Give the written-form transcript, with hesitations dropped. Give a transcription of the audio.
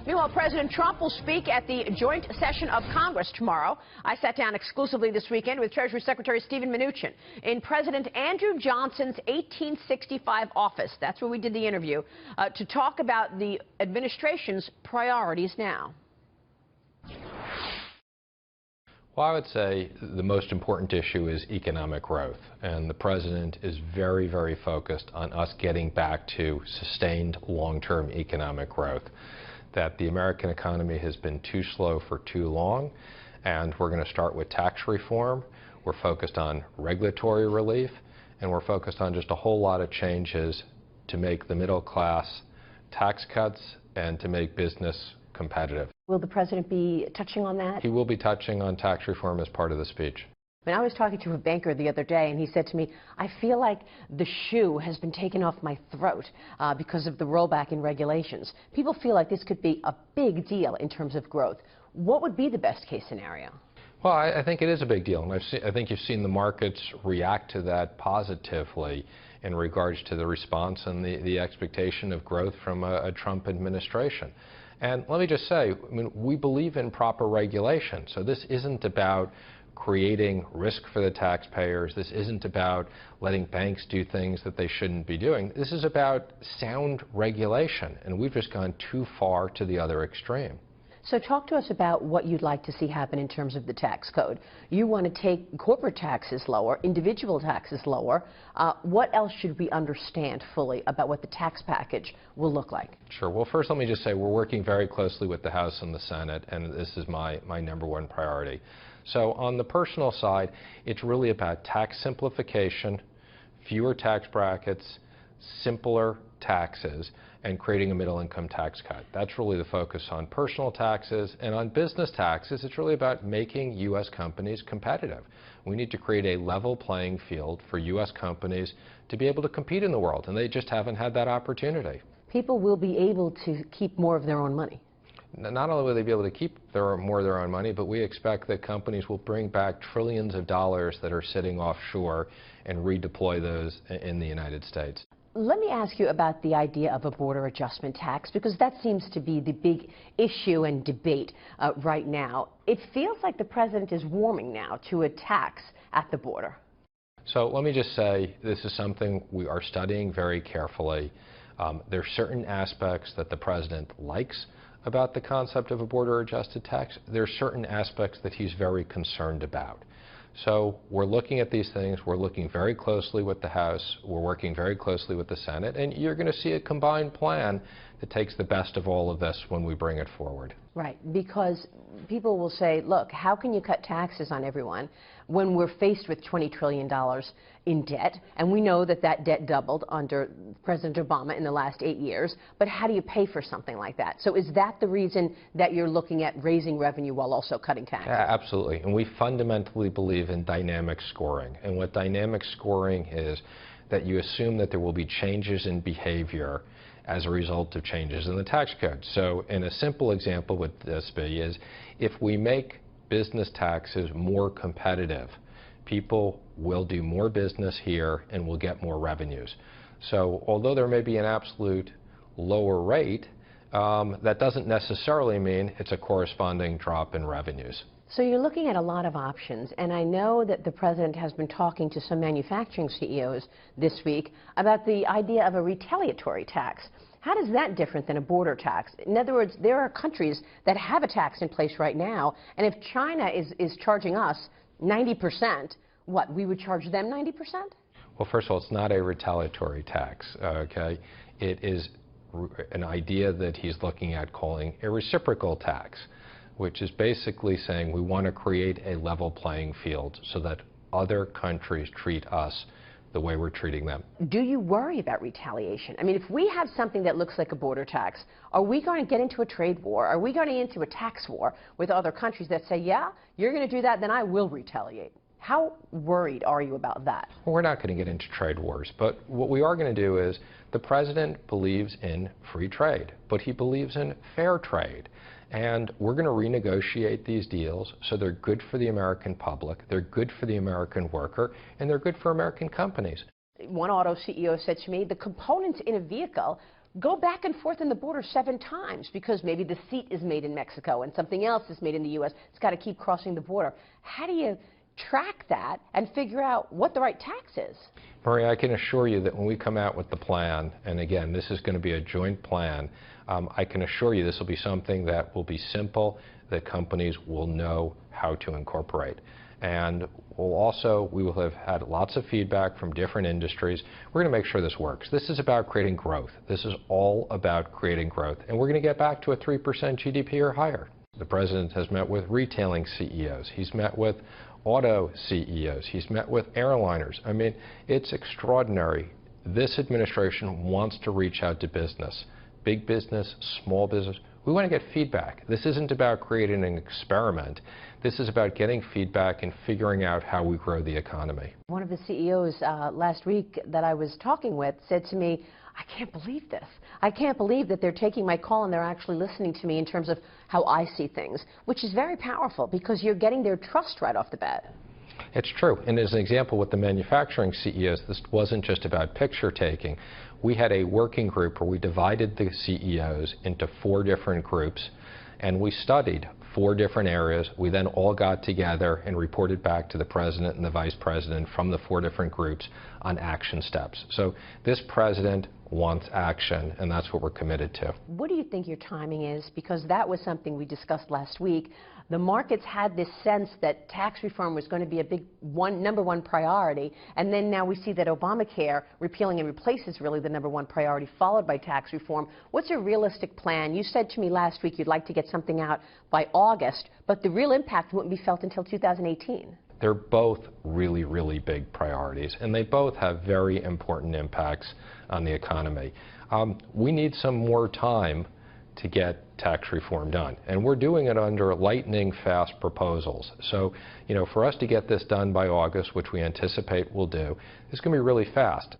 Meanwhile, President Trump will speak at the joint session of Congress tomorrow. I sat down exclusively this weekend with Treasury Secretary Steven Mnuchin in President Andrew Johnson's 1865 office. That's where we did the interview, to talk about the administration's priorities now. Well, I would say the most important issue is economic growth, and the president is very, very focused on us getting back to sustained long-term economic growth. That the American economy has been too slow for too long, and we're going to start with tax reform. We're focused on regulatory relief, and we're focused on just a whole lot of changes to make the middle class tax cuts and to make business competitive. Will the president be touching on that? He will be touching on tax reform as part of the speech. When I was talking to a banker the other day, and he said to me, I feel like the shoe has been taken off my throat because of the rollback in regulations. People feel like this could be a big deal in terms of growth. What would be the best case scenario? Well, I think it is a big deal, and I think you've seen the markets react to that positively in regards to the response and the expectation of growth from a Trump administration. And let me just say, I mean, we believe in proper regulation, so this isn't about creating risk for the taxpayers. This isn't about letting banks do things that they shouldn't be doing. This is about sound regulation, and we've just gone too far to the other extreme. So talk to us about what you'd like to see happen in terms of the tax code. You want to take corporate taxes lower, individual taxes lower. What else should we understand fully about what the tax package will look like? Sure. Well, first let me just say we're working very closely with the House and the Senate, and this is my #1 priority. So on the personal side, it's really about tax simplification, fewer tax brackets, simpler taxes, and creating a middle-income tax cut. That's really the focus on personal taxes. And on business taxes, it's really about making U.S. companies competitive. We need to create a level playing field for U.S. companies to be able to compete in the world, and they just haven't had that opportunity. People will be able to keep more of their own money. Not only will they be able to keep more of their own money, but we expect that companies will bring back trillions of dollars that are sitting offshore and redeploy those in the United States. Let me ask you about the idea of a border adjustment tax, because that seems to be the big issue and debate right now. It feels like the president is warming now to a tax at the border. So let me just say this is something we are studying very carefully. There are certain aspects that the president likes about the concept of a border adjusted tax. There are certain aspects that he's very concerned about. So we're looking at these things. We're looking very closely with the House. We're working very closely with the Senate. And you're going to see a combined plan that takes the best of all of this when we bring it forward. Right, because people will say, look, how can you cut taxes on everyone when we're faced with $20 trillion in debt? And we know that that debt doubled under President Obama in the last 8 years. But how do you pay for something like that? So is that the reason that you're looking at raising revenue while also cutting taxes? Yeah, absolutely. And we fundamentally believe in dynamic scoring. And what dynamic scoring is that you assume that there will be changes in behavior as a result of changes in the tax code. So in a simple example would this be is if we make business taxes more competitive, people will do more business here and will get more revenues. So although there may be an absolute lower rate, that doesn't necessarily mean it's a corresponding drop in revenues. So you're looking at a lot of options, and I know that the president has been talking to some manufacturing CEOs this week about the idea of a retaliatory tax. How does that different than a border tax? In other words, there are countries that have a tax in place right now, and if China is charging us 90%, what, we would charge them 90%? Well, first of all, it's not a retaliatory tax, okay? It is an idea that he's looking at calling a reciprocal tax, which is basically saying we want to create a level playing field so that other countries treat us the way we're treating them. Do you worry about retaliation? I mean, if we have something that looks like a border tax, are we going to get into a trade war? Are we going to get into a tax war with other countries that say, yeah, you're going to do that, then I will retaliate? How worried are you about that? Well, we're not going to get into trade wars, but what we are going to do is the president believes in free trade, but he believes in fair trade. And we're going to renegotiate these deals so they're good for the American public, they're good for the American worker, and they're good for American companies. One auto CEO said to me, the components in a vehicle go back and forth on the border 7 times because maybe the seat is made in Mexico and something else is made in the U.S. It's got to keep crossing the border. How do you track that and figure out what the right tax is? Maria, I can assure you that when we come out with the plan, and again, this is going to be a joint plan, I can assure you this will be something that will be simple, that companies will know how to incorporate. And we will have had lots of feedback from different industries. We're going to make sure this works. This is about creating growth. This is all about creating growth. And we're going to get back to a 3% GDP or higher. The President has met with retailing CEOs. He's met with auto CEOs. He's met with airliners. I mean, it's extraordinary. This administration wants to reach out to business, big business, small business. We want to get feedback. This isn't about creating an experiment. This is about getting feedback and figuring out how we grow the economy. One of the CEOs last week that I was talking with said to me, I can't believe this. I can't believe that they're taking my call and they're actually listening to me in terms of how I see things, which is very powerful because you're getting their trust right off the bat. It's true. And as an example with the manufacturing CEOs, this wasn't just about picture taking. We had a working group where we divided the CEOs into 4 different groups, and we studied 4 different areas. We then all got together and reported back to the President and the Vice President from the 4 different groups on action steps. So this President wants action, and that's what we're committed to. What do you think your timing is? Because that was something we discussed last week. The markets had this sense that tax reform was going to be a big number one priority, and then now we see that Obamacare repealing and replace is really the number one priority, followed by tax reform. What's a realistic plan? You said to me last week you'd like to get something out by August, but the real impact wouldn't be felt until 2018. They're both really, really big priorities, and they both have very important impacts on the economy. We need some more time to get tax reform done, and we're doing it under lightning-fast proposals. So, for us to get this done by August, which we anticipate we'll do, it's going to be really fast.